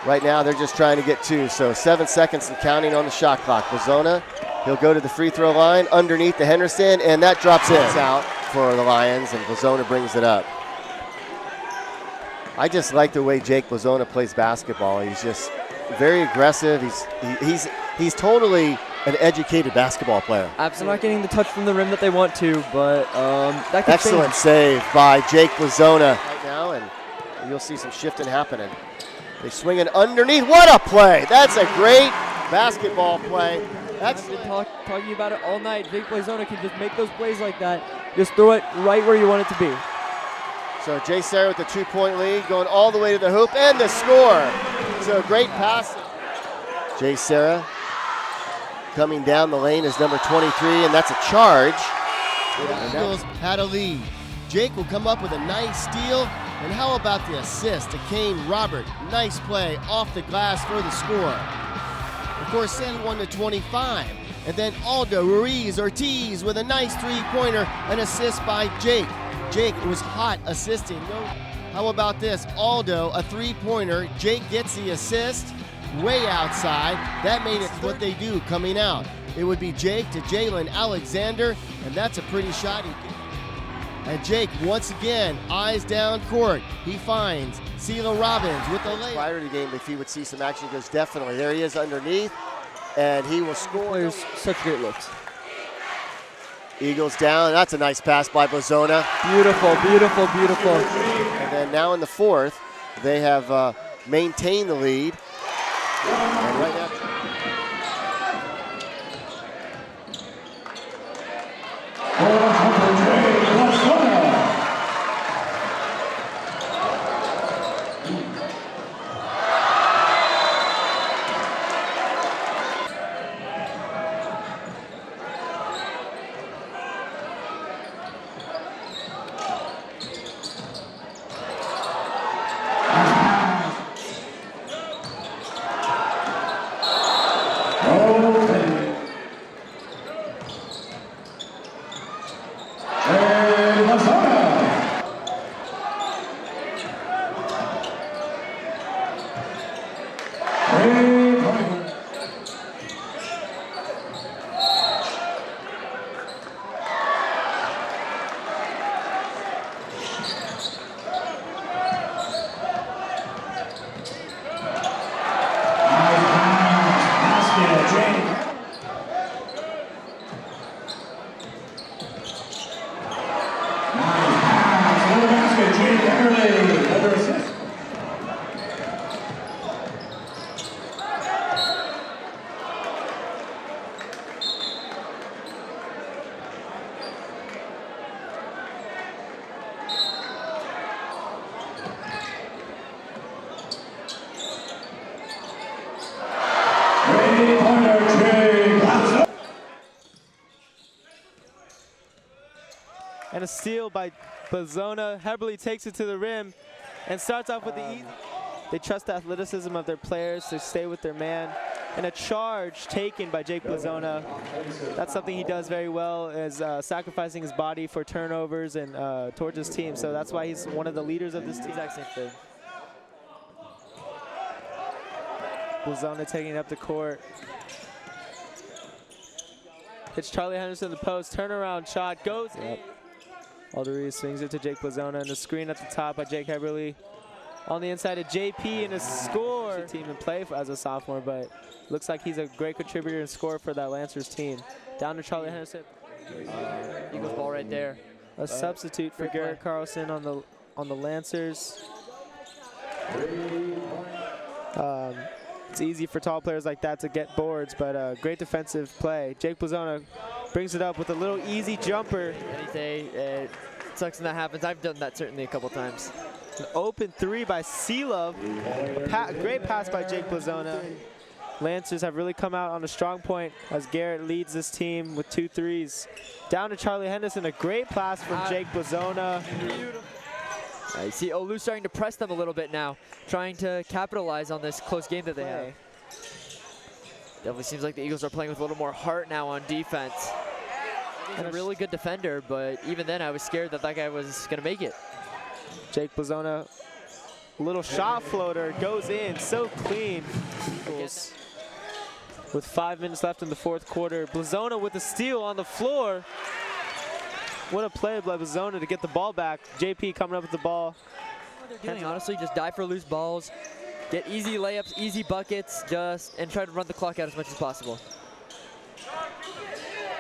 Right now, they're just trying to get 2, so 7 seconds and counting on the shot clock. Blazona, he'll go to the free throw line underneath the Henderson, and that drops in. It's out for the Lions, and Blazona brings it up. I just like the way Jake Blazona plays basketball. He's just very aggressive. He's totally an educated basketball player. Absolutely not getting the touch from the rim that they want to, but that could excellent change. Save by Jake Blazona right now, and you'll see some shifting happening. They swing it underneath. What a play! That's a great basketball play. I've been talking about it all night. Jake Blazona can just make those plays like that. Just throw it right where you want it to be. So Jay Serra with the 2-point lead, going all the way to the hoop, and the score. So great pass. Jay Serra coming down the lane is number 23, and that's a charge. The Eagles had a lead. Jake will come up with a nice steal, and how about the assist to Kane Robert? Nice play off the glass for the score. Of course, send 1 to 25, and then Aldo Ruiz Ortiz with a nice 3-pointer, an assist by Jake. Jake was hot assisting. How about this? Aldo, a 3-pointer. Jake gets the assist way outside. That made it what they do coming out. It would be Jake to Jalen Alexander, and that's a pretty shot. And Jake, once again, eyes down court. He finds Cela Robbins with the layup. Prior to the game, if he would see some action, he goes, definitely. There he is underneath, and he will score. There's such great looks. Eagles down. That's a nice pass by Blazona. Beautiful, beautiful, beautiful. And then now in the fourth, they have maintained the lead. And right now, and a steal by Blazona. Heberly takes it to the rim and starts off with the easy. They trust the athleticism of their players to stay with their man. And a charge taken by Jake Blazona. That's something he does very well, is sacrificing his body for turnovers and towards his team. So that's why he's one of the leaders of this team. Exact same thing. Blazona taking it up the court. Hits Charlie Henderson in the post. Turnaround shot goes in. Aldo Ruiz swings it to Jake Blazona, and the screen at the top by Jake Heberly. On the inside of JP, and a score. Team in play as a sophomore, but looks like he's a great contributor and scorer for that Lancers team. Down to Charlie Henderson. Eagles ball right there. A substitute for Garrett Carlson on the Lancers. It's easy for tall players like that to get boards, but great defensive play. Jake Blazona brings it up with a little easy jumper. It sucks when that happens. I've done that certainly a couple times. An open 3 by Cela. Great pass by Jake Blazona. Lancers have really come out on a strong point as Garrett leads this team with 2 threes. Down to Charlie Henderson, a great pass from Jake Blazona. I see Olu starting to press them a little bit now, trying to capitalize on this close game that they have. Definitely seems like the Eagles are playing with a little more heart now on defense. He's a really good defender, but even then I was scared that that guy was going to make it. Jake Blazona Little shot floater goes in, so clean. With 5 minutes left in the fourth quarter, Blazona with a steal on the floor. What a play by Blazona to get the ball back. JP coming up with the ball. What they're doing, honestly, just dive for loose balls, get easy layups, easy buckets, and try to run the clock out as much as possible.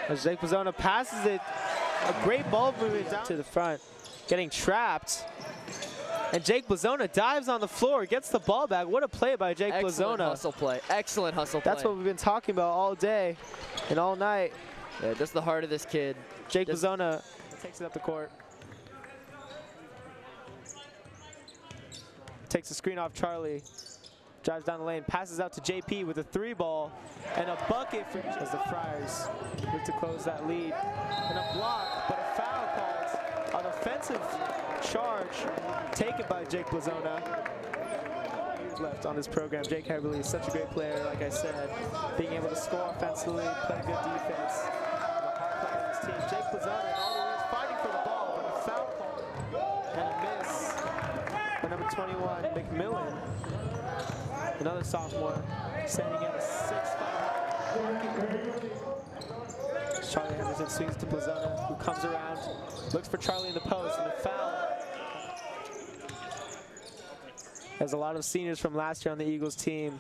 As Jake Blazona passes it, a great ball movement down to the front, getting trapped. And Jake Blazona dives on the floor, gets the ball back. What a play by Jake Excellent Blazona. hustle play. Excellent hustle play. That's what we've been talking about all day and all night. Yeah, that's the heart of this kid. Jake Blazona takes it up the court. Takes the screen off Charlie. Drives down the lane, passes out to JP with a 3-ball and a bucket for as the Friars look to close that lead. And a block, but a foul called. An offensive charge taken by Jake Blazona. Left on this program. Jake Heberly is such a great player, like I said, being able to score offensively, play good defense. The team. Jake Blazona and all the way fighting for the ball, but a foul call and a miss by number 21, McMillan. Another sophomore, standing at a 6'5". Charlie Henderson swings to Blazona, who comes around, looks for Charlie in the post, and a foul. As a lot of seniors from last year on the Eagles team.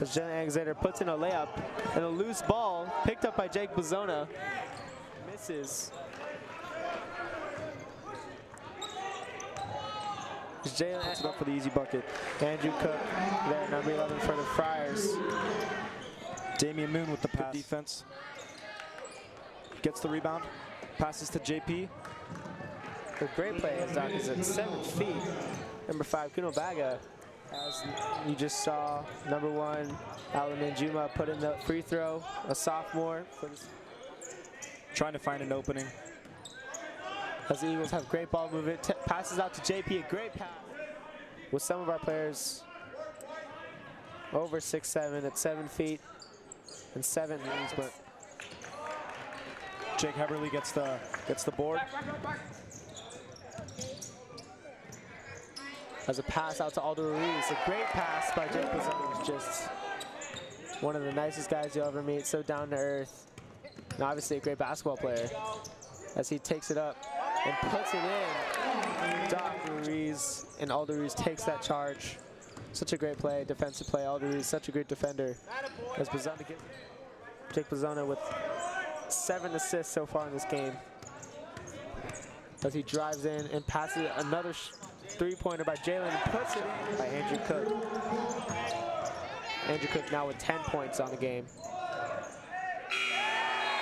As Jen Alexander puts in a layup, and a loose ball picked up by Jake Blazona. Misses. Jalen puts it up for the easy bucket. Andrew Cook there, number 11 for the Friars. Damian Moon with the pass. Good defense. Gets the rebound. Passes to JP. A great play as Doc is at 7 feet. Number 5, Kuno Baga. As you just saw, number 1, Alamin Juma put in the free throw, a sophomore. Trying to find an opening. As the Eagles have great ball movement, passes out to JP, a great pass. With some of our players over 6'7", at 7 feet and 7 knees, but Jake Heberly gets the board. As a pass out to Aldo Ruiz, a great pass by Jake Blazona, who's just one of the nicest guys you'll ever meet, so down to earth, and obviously a great basketball player. As he takes it up and puts it in. Doc Ruiz, and Aldo Ruiz takes that charge. Such a great play, defensive play. Aldo Ruiz, such a great defender. As Blazona gets Jake Blazona with 7 assists so far in this game. As he drives in and passes another 3-pointer by Jalen and puts it in by Andrew Cook. Andrew Cook now with 10 points on the game.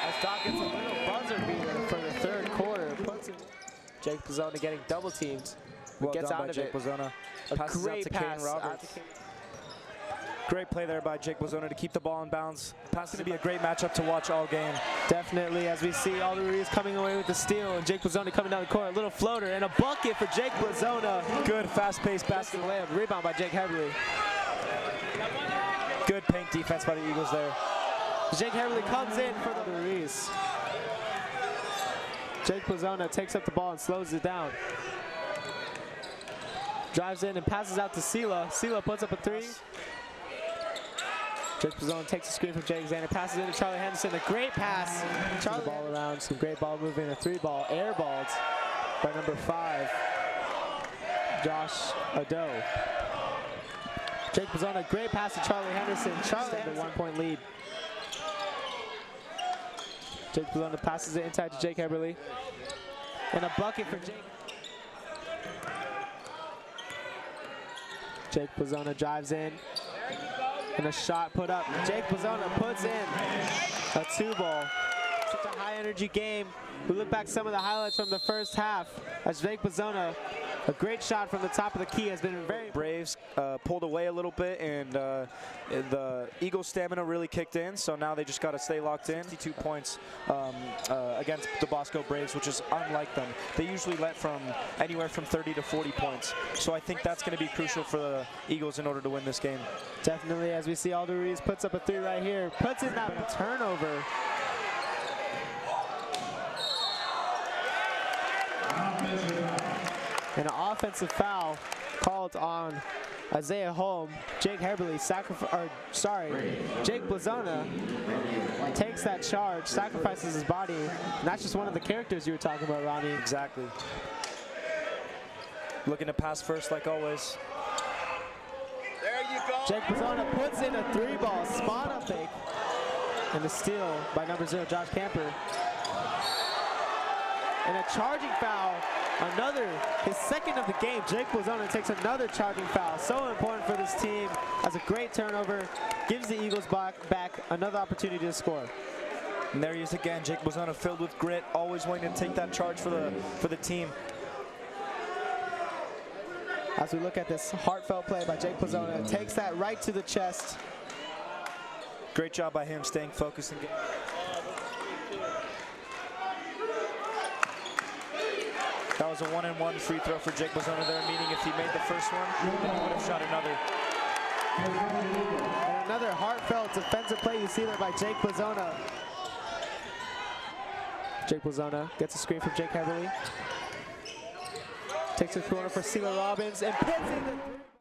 As Doc gets a little buzzer beater for the third quarter, puts it. Jake Blazona getting double teamed. Well gets done out by of Jake it. Blazona. A Passes great out to pass Kane Roberts. Great play there by Jake Blazona to keep the ball in bounds. Pass going to be a great matchup to watch all game. Definitely, as we see Aldo Ruiz coming away with the steal and Jake Blazona coming down the court. A little floater and a bucket for Jake Blazona. Good fast-paced basket layup. Rebound by Jake Heberly. Good paint defense by the Eagles there. Jake Heberly comes in for the Ruiz. Jake Blazona takes up the ball and slows it down. Drives in and passes out to Sela. Sela puts up a 3. Jake Blazona takes the screen from Jay Alexander, passes into Charlie Henderson, a great pass. Charlie the ball around, some great ball movement, a 3-ball, airballed by number 5, Josh Ado. Jake Blazona, great pass to Charlie Henderson. Charlie with a 1-point lead. Jake Blazona passes it inside to Jake Heberly. And a bucket for Jake. Jake Blazona drives in. And a shot put up. Jake Blazona puts in a 2-ball. Such a high-energy game. We look back some of the highlights from the first half as Jake Blazona, a great shot from the top of the key, has been very. Braves pulled away a little bit, and the Eagles' stamina really kicked in, so now they just got to stay locked in. 62 points against the Bosco Braves, which is unlike them. They usually let from anywhere from 30 to 40 points, so I think that's going to be crucial for the Eagles in order to win this game. Definitely, as we see Aldo Ruiz puts up a 3 right here, puts in that turnover. And an offensive foul called on Isaiah Holm. Jake Blazona takes that charge, sacrifices his body, and that's just one of the characters you were talking about, Rami. Exactly. Looking to pass first like always. There you go. Jake Blazona puts in a 3-ball spot up fake, and a steal by number 0, Josh Camper. And a charging foul, his second of the game. Jake Blazona takes another charging foul. So important for this team. Has a great turnover, gives the Eagles back another opportunity to score. And there he is again, Jake Blazona filled with grit, always wanting to take that charge for the team. As we look at this heartfelt play by Jake Blazona, takes that right to the chest. Great job by him staying focused and getting. That was a 1-and-1 free throw for Jake Blazona there, meaning if he made the first one, then he would have shot another. And another heartfelt defensive play you see there by Jake Blazona. Jake Blazona gets a screen from Jake Heberly. Takes a corner for Sela Robbins and puts in the